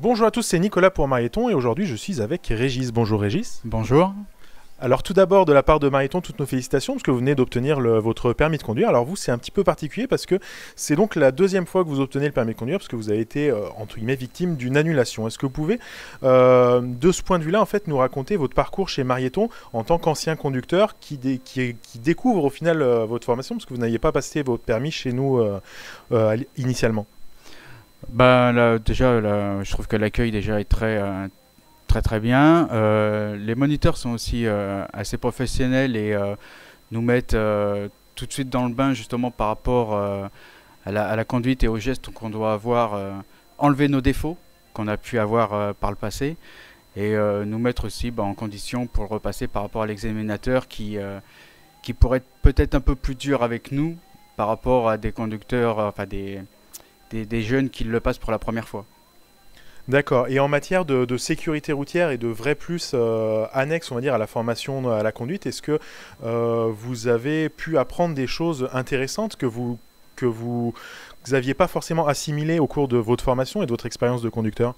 Bonjour à tous, c'est Nicolas pour Marieton et aujourd'hui je suis avec Régis. Bonjour Régis. Bonjour. Alors tout d'abord de la part de Marieton, toutes nos félicitations parce que vous venez d'obtenir votre permis de conduire. Alors vous c'est un petit peu particulier parce que c'est donc la deuxième fois que vous obtenez le permis de conduire parce que vous avez été entre guillemets victime d'une annulation. Est-ce que vous pouvez de ce point de vue-là en fait nous raconter votre parcours chez Marieton en tant qu'ancien conducteur qui découvre au final votre formation parce que vous n'aviez pas passé votre permis chez nous initialement? Bah, là, déjà, là, je trouve que l'accueil déjà est très bien. Les moniteurs sont aussi assez professionnels et nous mettent tout de suite dans le bain justement par rapport à la conduite et aux gestes qu'on doit avoir, enlever nos défauts qu'on a pu avoir par le passé et nous mettre aussi en condition pour le repasser par rapport à l'examinateur qui pourrait être peut-être un peu plus dur avec nous par rapport à des conducteurs, enfin des jeunes qui le passent pour la première fois. D'accord. Et en matière de sécurité routière et de vrais plus annexes, on va dire, à la formation à la conduite, est-ce que vous avez pu apprendre des choses intéressantes que vous n'aviez pas forcément assimilées au cours de votre formation et de votre expérience de conducteur?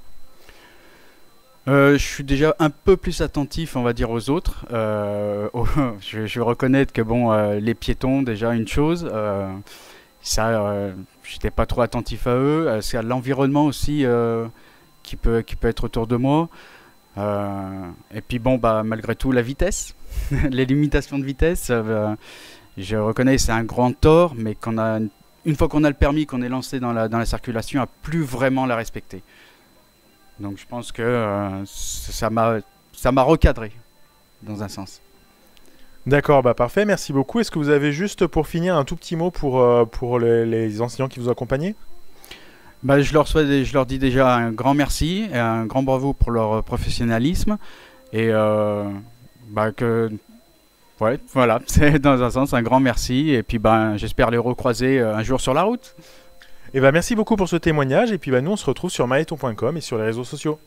Je suis déjà un peu plus attentif, on va dire, aux autres. Je vais reconnaître que les piétons, déjà une chose, j'étais pas trop attentif à eux. C'est à l'environnement aussi qui peut être autour de moi. Et puis malgré tout, la vitesse, les limitations de vitesse, je reconnais que c'est un grand tort, mais une fois qu'on a le permis, qu'on est lancé dans la circulation, à plus vraiment la respecter. Donc je pense que ça m'a recadré dans un sens. D'accord, bah parfait, merci beaucoup. Est-ce que vous avez juste pour finir un tout petit mot pour les enseignants qui vous accompagnaient? Je leur dis déjà un grand merci et un grand bravo pour leur professionnalisme et voilà, c'est dans un sens un grand merci et puis j'espère les recroiser un jour sur la route. Et bah merci beaucoup pour ce témoignage et puis nous on se retrouve sur marieton.com et sur les réseaux sociaux.